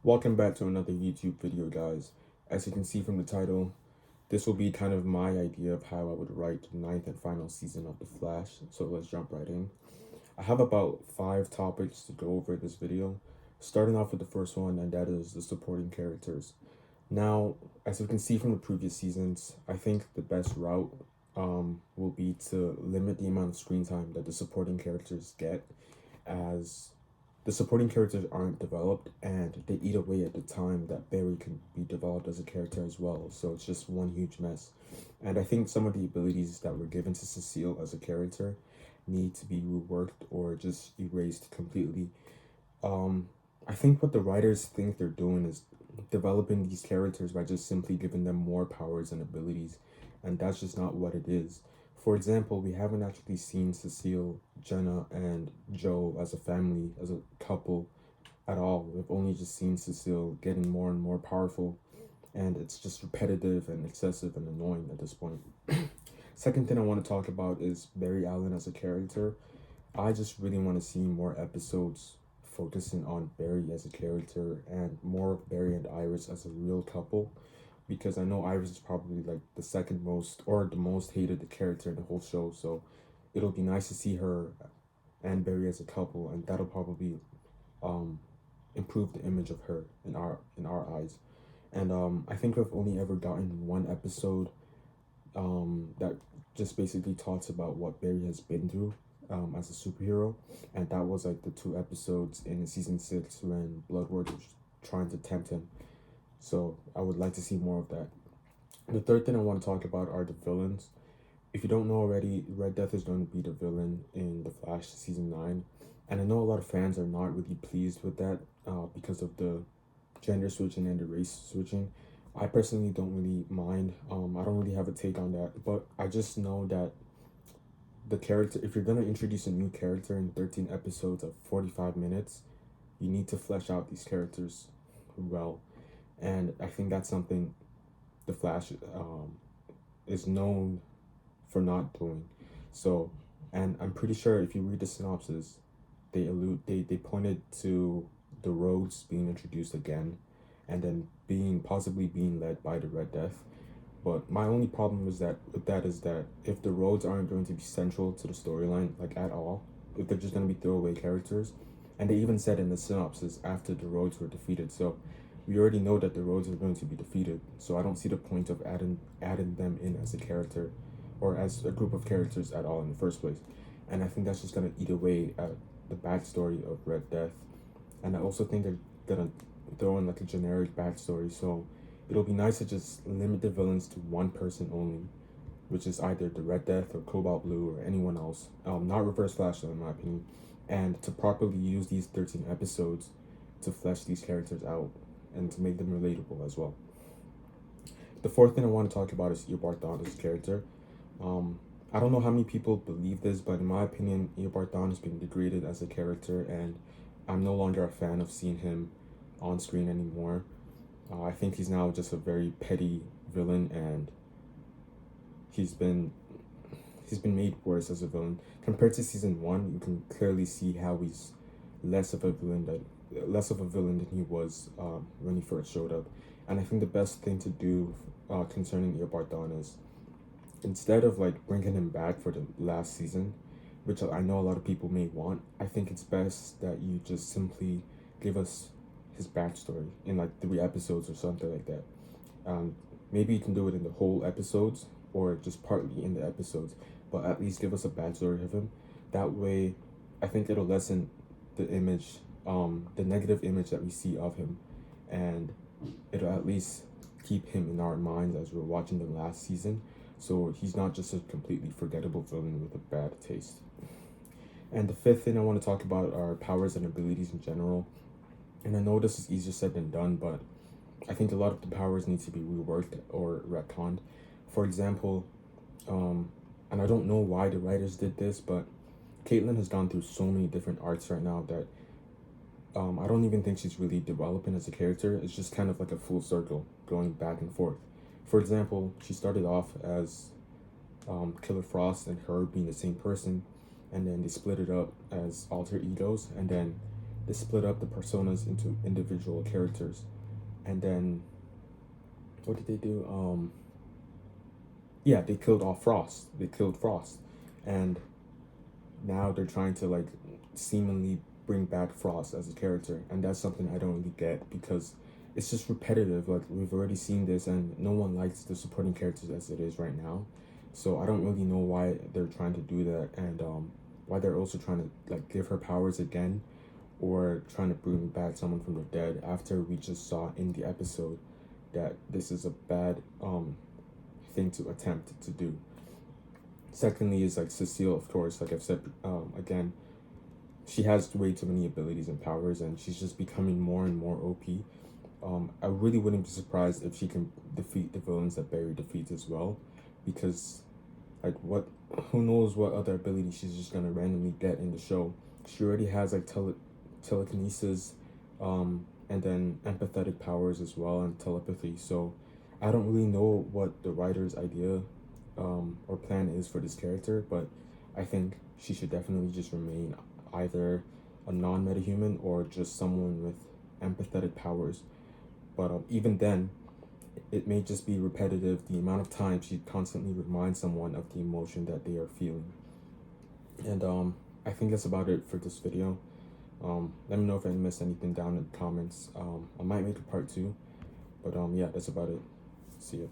Welcome back to another YouTube video, guys. As you can see from the title, this will be kind of my idea of how I would write the ninth and final season of The Flash, so let's jump right in. I have about 5 topics to go over this video, starting off with the first one, and that is the supporting characters. Now, as you can see from the previous seasons, I think the best route will be to limit the amount of screen time that the supporting characters get, as the supporting characters aren't developed and they eat away at the time that Barry can be developed as a character as well. So it's just one huge mess. And I think some of the abilities that were given to Cecile as a character need to be reworked or just erased completely. I think what the writers think they're doing is developing these characters by just simply giving them more powers and abilities, and that's just not what it is. For example, we haven't actually seen Cecile, Jenna, and Joe as a family, as a couple at all. We've only just seen Cecile getting more and more powerful, and it's just repetitive and excessive and annoying at this point. Second thing I want to talk about is Barry Allen as a character. I just really want to see more episodes focusing on Barry as a character and more of Barry and Iris as a real couple, because I know Iris is probably like the second most or the most hated character in the whole show. So it'll be nice to see her and Barry as a couple, and that'll probably um, improve the image of her in our eyes. And I think we've only ever gotten one episode that just basically talks about what Barry has been through as a superhero, and that was like the 2 episodes in season 6 when Bloodworth was trying to tempt him. So I would like to see more of that. The third thing I want to talk about are the villains. If you don't know already, Red Death is going to be the villain in The Flash season 9, and I know a lot of fans are not really pleased with that because of the gender switching and the race switching. I personally don't really mind. I don't really have a take on that, but I just know that the character, if you're gonna introduce a new character in 13 episodes of 45 minutes, you need to flesh out these characters well, and I think that's something the Flash is known for not doing. So, and I'm pretty sure if you read the synopsis, they pointed to the roads being introduced again, and then possibly being led by the Red Death. But my only problem is that if the roads aren't going to be central to the storyline like at all, if they're just going to be throwaway characters, and they even said in the synopsis after the roads were defeated, so we already know that the roads are going to be defeated. So I don't see the point of adding them in as a character, or as a group of characters at all in the first place. And I think that's just going to eat away at the backstory of Red Death. And I also think they're gonna throw in like a generic backstory, so it'll be nice to just limit the villains to one person only, which is either the Red Death or Cobalt Blue or anyone else. Not Reverse Flash, though, in my opinion. And to properly use these 13 episodes to flesh these characters out and to make them relatable as well. The fourth thing I want to talk about is Eobard Thawne as a character. I don't know how many people believe this, but in my opinion, Eobard Thawne has been degraded as a character, and I'm no longer a fan of seeing him on screen anymore. I think he's now just a very petty villain, and he's been he's been made worse as a villain compared to season 1. You can clearly see how he's less of a villain than he was when he first showed up. And I think the best thing to do concerning Eobard Thawne is, instead of like bringing him back for the last season, which I know a lot of people may want, I think it's best that you just simply give us his backstory in like 3 episodes or something like that. Maybe you can do it in the whole episodes or just partly in the episodes, but at least give us a backstory of him. That way, I think it'll lessen the negative image that we see of him, and it'll at least keep him in our minds as we're watching the last season, so he's not just a completely forgettable villain with a bad taste. And the fifth thing I want to talk about are powers and abilities in general. And I know this is easier said than done, but I think a lot of the powers need to be reworked or retconned. For example, and I don't know why the writers did this, but Caitlin has gone through so many different arcs right now that I don't even think she's really developing as a character. It's just kind of like a full circle going back and forth. For example, she started off as Killer Frost and her being the same person, and then they split it up as alter egos, and then they split up the personas into individual characters, and then what did they do? Yeah, they killed off Frost. They killed Frost, and now they're trying to like seemingly bring back Frost as a character, and that's something I don't really get because it's just repetitive. Like we've already seen this, and no one likes the supporting characters as it is right now. So I don't really know why they're trying to do that, and why they're also trying to like give her powers again, or trying to bring back someone from the dead after we just saw in the episode that this is a bad thing to attempt to do. Secondly is like Cecile, of course, like I've said again, she has way too many abilities and powers, and she's just becoming more and more OP. I really wouldn't be surprised if she can defeat the villains that Barry defeats as well, because like who knows what other ability she's just gonna randomly get in the show. She already has like telekinesis, and then empathetic powers as well, and telepathy. So I don't really know what the writer's idea or plan is for this character, but I think she should definitely just remain either a non-metahuman or just someone with empathetic powers. But even then, it may just be repetitive, the amount of time she constantly reminds someone of the emotion that they are feeling. And I think that's about it for this video. Let me know if I missed anything down in the comments. I might make a part 2, but yeah, that's about it. See ya.